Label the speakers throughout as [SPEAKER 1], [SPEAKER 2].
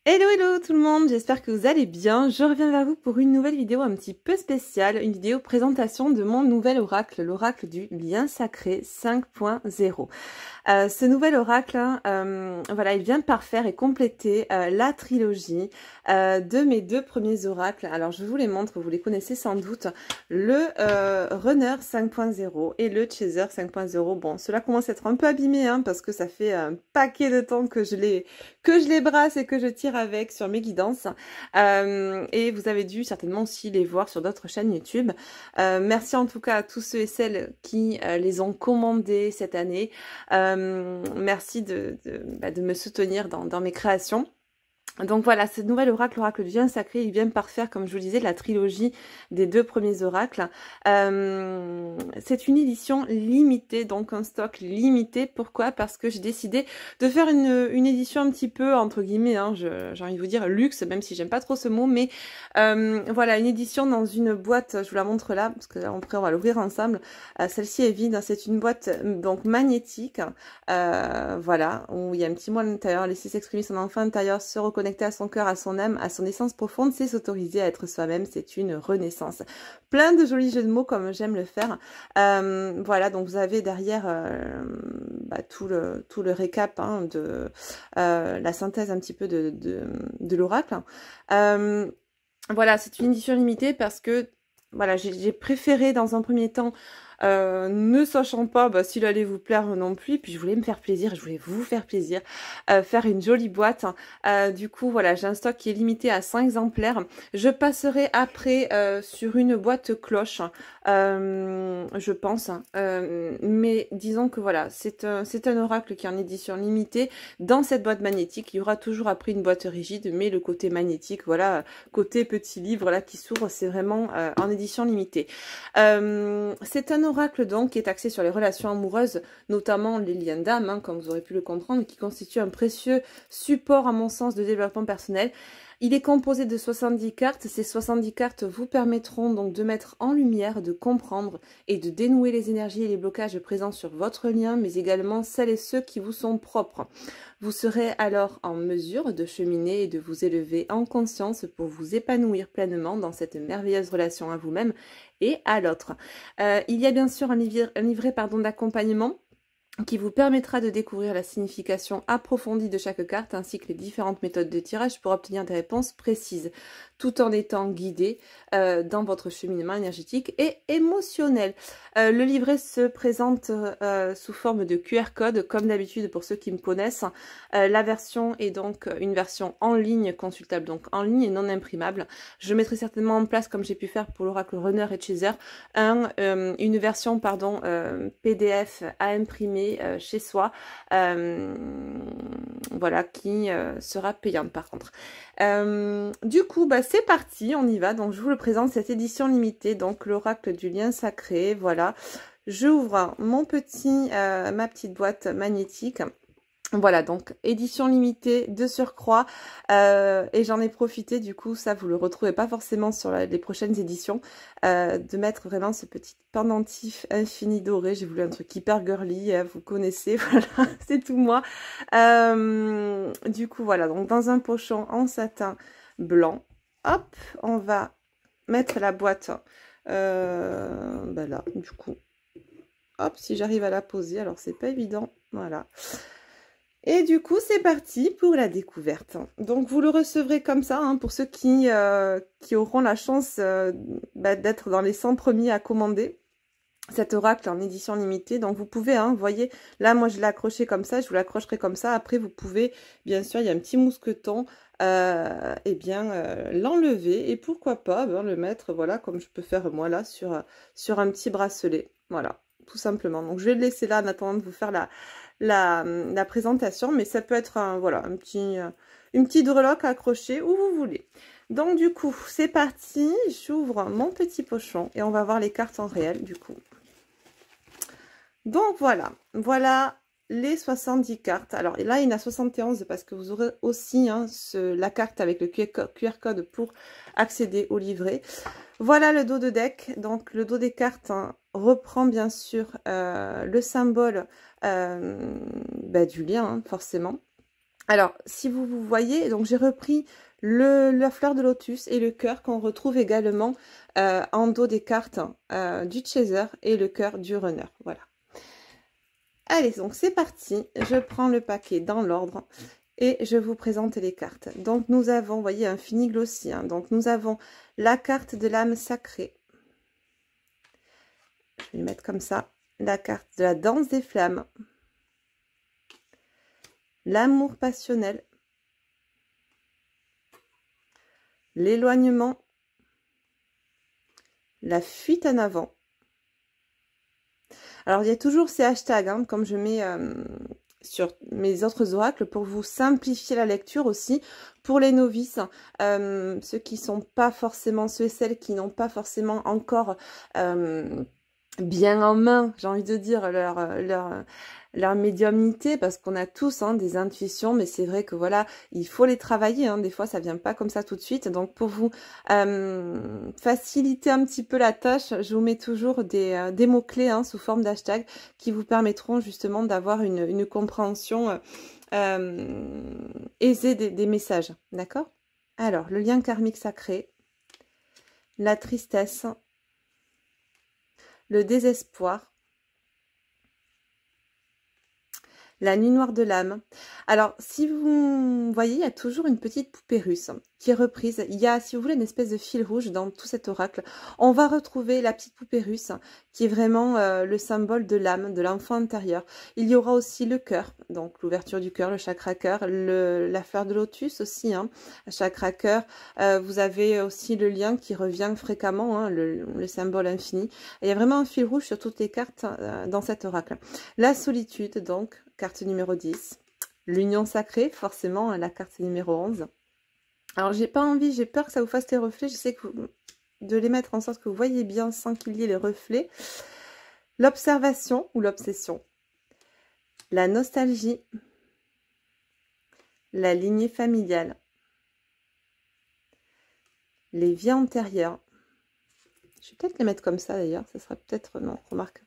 [SPEAKER 1] Hello hello tout le monde, j'espère que vous allez bien. Je reviens vers vous pour une nouvelle vidéo un petit peu spéciale, une vidéo présentation de mon nouvel oracle, l'oracle du lien sacré 5.0. Ce nouvel oracle, voilà, il vient parfaire et compléter la trilogie de mes deux premiers oracles. Alors je vous les montre, vous les connaissez sans doute, le Runner 5.0 et le Chaser 5.0. Bon, cela commence à être un peu abîmé parce que ça fait un paquet de temps que je les brasse et que je tire avec sur mes guidances. Et vous avez dû certainement aussi les voir sur d'autres chaînes YouTube. Merci en tout cas à tous ceux et celles qui les ont commandés cette année. Merci de me soutenir dans mes créations. Donc voilà, ce nouvel oracle, l'oracle du lien sacré, il vient parfaire, comme je vous le disais, la trilogie des deux premiers oracles. C'est une édition limitée, donc un stock limité. Pourquoi? Parce que j'ai décidé de faire une édition un petit peu, entre guillemets, j'ai envie de vous dire luxe, même si j'aime pas trop ce mot, mais voilà, une édition dans une boîte, je vous la montre là, parce que après on va l'ouvrir ensemble. Celle-ci est vide, c'est une boîte donc magnétique, voilà, où il y a un petit mot à l'intérieur, laisser s'exprimer son enfant intérieur, se reconnecter à son cœur, à son âme, à son essence profonde, c'est s'autoriser à être soi-même, c'est une renaissance. Plein de jolis jeux de mots comme j'aime le faire. Voilà, donc vous avez derrière tout le récap de la synthèse un petit peu de l'oracle. Voilà, c'est une édition limitée parce que voilà, j'ai préféré dans un premier temps, ne sachant pas s'il allait vous plaire non plus, puis je voulais me faire plaisir, je voulais vous faire plaisir, faire une jolie boîte. Du coup, voilà, j'ai un stock qui est limité à 100 exemplaires. Je passerai après sur une boîte cloche, je pense. Mais disons que voilà, c'est un oracle qui est en édition limitée. Dans cette boîte magnétique, il y aura toujours après une boîte rigide, mais le côté magnétique, voilà, côté petit livre là qui s'ouvre, c'est vraiment en édition limitée. C'est un oracle donc qui est axé sur les relations amoureuses, notamment les liens d'âme, comme vous aurez pu le comprendre, qui constitue un précieux support à mon sens de développement personnel. Il est composé de 70 cartes. Ces 70 cartes vous permettront donc de mettre en lumière, de comprendre et de dénouer les énergies et les blocages présents sur votre lien, mais également celles et ceux qui vous sont propres. Vous serez alors en mesure de cheminer et de vous élever en conscience pour vous épanouir pleinement dans cette merveilleuse relation à vous-même et à l'autre. Il y a bien sûr un livret d'accompagnement qui vous permettra de découvrir la signification approfondie de chaque carte ainsi que les différentes méthodes de tirage pour obtenir des réponses précises, tout en étant guidé dans votre cheminement énergétique et émotionnel. Le livret se présente sous forme de QR code, comme d'habitude pour ceux qui me connaissent. La version est donc une version en ligne, consultable donc en ligne et non imprimable. Je mettrai certainement en place, comme j'ai pu faire pour l'oracle Runner et Chaser, une version PDF à imprimer chez soi, voilà, qui sera payante par contre. Du coup, c'est parti, on y va. Donc je vous le présente, cette édition limitée, donc l'oracle du lien sacré. Voilà, j'ouvre ma petite boîte magnétique. Voilà, donc édition limitée de surcroît, et j'en ai profité, du coup ça vous le retrouvez pas forcément sur les prochaines éditions, de mettre vraiment ce petit pendentif infini doré. J'ai voulu un truc hyper girly, vous connaissez, voilà, c'est tout moi. Du coup voilà, donc dans un pochon en satin blanc, hop, on va mettre la boîte là, du coup, hop, si j'arrive à la poser, alors c'est pas évident, voilà. Et du coup, c'est parti pour la découverte. Donc, vous le recevrez comme ça, pour ceux qui auront la chance d'être dans les 100 premiers à commander cet oracle en édition limitée. Donc, vous pouvez, vous voyez, là, moi, je l'ai accroché comme ça, je vous l'accrocherai comme ça. Après, vous pouvez, bien sûr, il y a un petit mousqueton, l'enlever et pourquoi pas le mettre, voilà, comme je peux faire moi là, sur un petit bracelet. Voilà, tout simplement. Donc, je vais le laisser là en attendant de vous faire la présentation, mais ça peut être une petite breloque accrochée où vous voulez. Donc du coup c'est parti, j'ouvre mon petit pochon et on va voir les cartes en réel du coup. Donc voilà les 70 cartes. Alors là il y en a 71 parce que vous aurez aussi la carte avec le QR code pour accéder au livret. Voilà le dos de deck. Donc le dos des cartes reprend bien sûr le symbole du lien, forcément. Alors, si vous voyez, donc j'ai repris la fleur de lotus et le cœur qu'on retrouve également en dos des cartes du chaser et le cœur du runner. Voilà. Allez, donc c'est parti. Je prends le paquet dans l'ordre et je vous présente les cartes. Donc, nous avons, vous voyez, un fini glossy. Hein. Donc, nous avons la carte de l'âme sacrée. Je vais le mettre comme ça. La carte de la danse des flammes. L'amour passionnel. L'éloignement. La fuite en avant. Alors, il y a toujours ces hashtags, hein, comme je mets sur mes autres oracles, pour vous simplifier la lecture aussi, pour les novices, ceux qui sont pas forcément, ceux et celles qui n'ont pas forcément encore bien en main, j'ai envie de dire, leur médiumnité, parce qu'on a tous hein, des intuitions, mais c'est vrai que voilà, il faut les travailler, hein, des fois ça vient pas comme ça tout de suite, donc pour vous faciliter un petit peu la tâche, je vous mets toujours des mots-clés hein, sous forme d'hashtag qui vous permettront justement d'avoir une compréhension aisée des messages, d'accord? Alors, le lien karmique sacré, la tristesse, le désespoir, la nuit noire de l'âme. Alors, si vous voyez, il y a toujours une petite poupée russe qui est reprise. Il y a, si vous voulez, une espèce de fil rouge dans tout cet oracle. On va retrouver la petite poupée russe qui est vraiment le symbole de l'âme, de l'enfant intérieur. Il y aura aussi le cœur, donc l'ouverture du cœur, le chakra cœur, la fleur de lotus aussi, hein, chakra cœur. Vous avez aussi le lien qui revient fréquemment, hein, le symbole infini. Et il y a vraiment un fil rouge sur toutes les cartes dans cet oracle. La solitude, donc, carte numéro 10. L'union sacrée, forcément, la carte numéro 11. Alors, j'ai pas envie, j'ai peur que ça vous fasse les reflets. J'essaie de les mettre en sorte que vous voyez bien sans qu'il y ait les reflets. L'observation ou l'obsession. La nostalgie. La lignée familiale. Les vies antérieures. Je vais peut-être les mettre comme ça d'ailleurs. Ça sera peut-être... Non, remarque.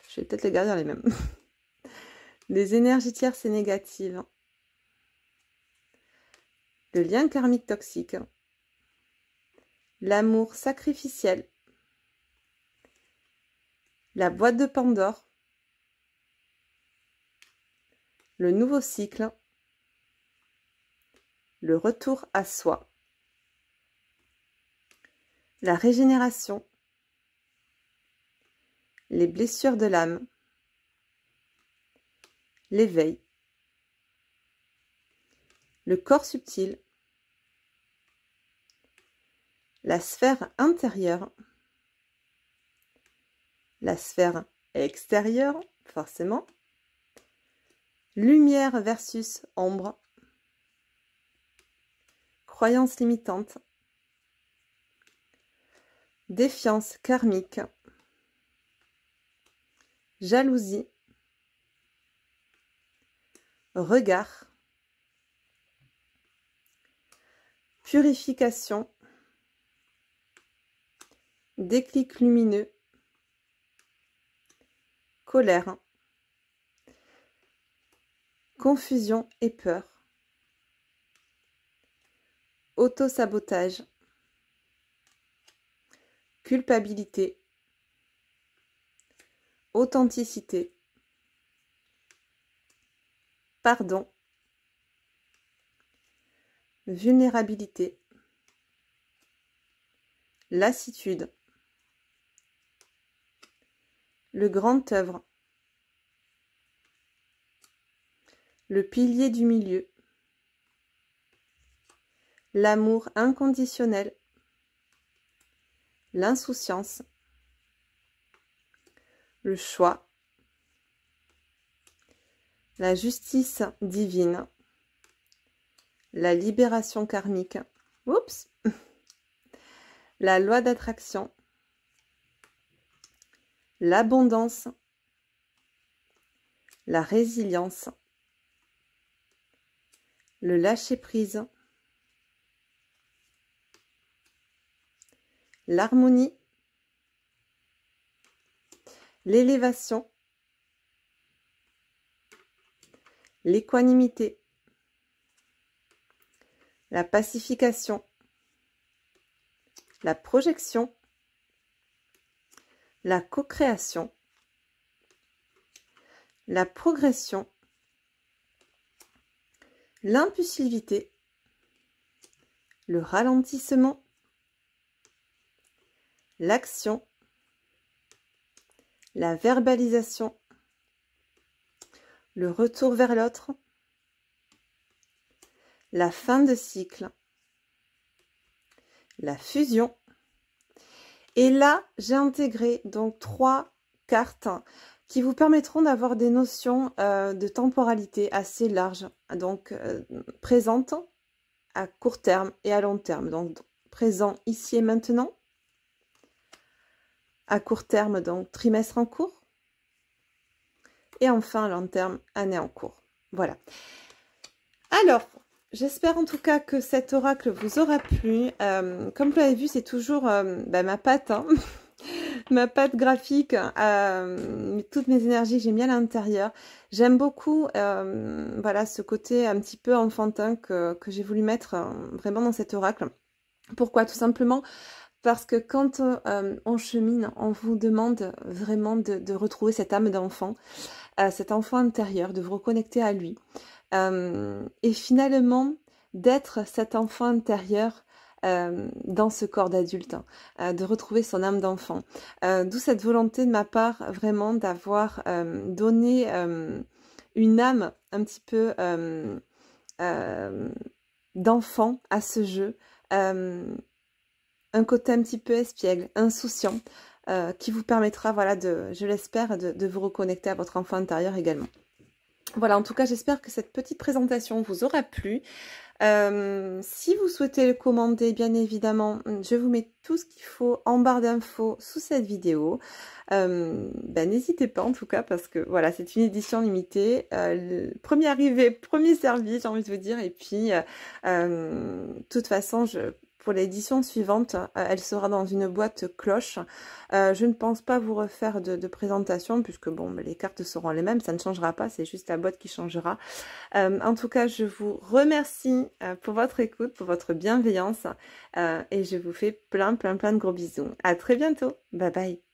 [SPEAKER 1] Je vais peut-être les garder dans les mêmes. Les énergies tierces et négatives. Le lien karmique toxique. L'amour sacrificiel. La boîte de Pandore. Le nouveau cycle. Le retour à soi. La régénération. Les blessures de l'âme. L'éveil. Le corps subtil. La sphère intérieure. La sphère extérieure, forcément. Lumière versus ombre. Croyance limitante. Défiance karmique. Jalousie. Regard. Purification. Déclic lumineux. Colère. Confusion et peur. Autosabotage. Culpabilité. Authenticité. Pardon. Vulnérabilité. Lassitude. Le grand œuvre. Le pilier du milieu. L'amour inconditionnel. L'insouciance. Le choix. La justice divine. La libération karmique. Oups. La loi d'attraction. L'abondance. La résilience. Le lâcher-prise. L'harmonie. L'élévation. L'équanimité. la pacification, la projection, la co-création, la progression, l'impulsivité, le ralentissement, l'action, la verbalisation, le retour vers l'autre, la fin de cycle, la fusion. Et là, j'ai intégré donc 3 cartes qui vous permettront d'avoir des notions de temporalité assez larges, donc présentes à court terme et à long terme. Donc présent ici et maintenant, à court terme, donc trimestre en cours, et enfin à long terme, année en cours. Voilà. Alors, j'espère en tout cas que cet oracle vous aura plu. Comme vous l'avez vu, c'est toujours ma patte, hein. Ma patte graphique, toutes mes énergies que j'ai mis à l'intérieur. J'aime beaucoup voilà, ce côté un petit peu enfantin que j'ai voulu mettre vraiment dans cet oracle. Pourquoi? Tout simplement parce que quand on chemine, on vous demande vraiment de retrouver cette âme d'enfant, cet enfant intérieur, de vous reconnecter à lui. Et finalement, d'être cet enfant intérieur dans ce corps d'adulte, de retrouver son âme d'enfant. D'où cette volonté de ma part vraiment d'avoir donné une âme un petit peu d'enfant à ce jeu, un côté un petit peu espiègle, insouciant, qui vous permettra, voilà, je l'espère, de vous reconnecter à votre enfant intérieur également. Voilà, en tout cas, j'espère que cette petite présentation vous aura plu. Si vous souhaitez le commander, bien évidemment, je vous mets tout ce qu'il faut en barre d'infos sous cette vidéo. N'hésitez pas en tout cas, parce que voilà, c'est une édition limitée. Premier arrivé, premier servi, j'ai envie de vous dire. Et puis, de toute façon, pour l'édition suivante, elle sera dans une boîte cloche. Je ne pense pas vous refaire de présentation, puisque bon, les cartes seront les mêmes, ça ne changera pas, c'est juste la boîte qui changera. En tout cas, je vous remercie pour votre écoute, pour votre bienveillance, et je vous fais plein de gros bisous. À très bientôt, bye bye.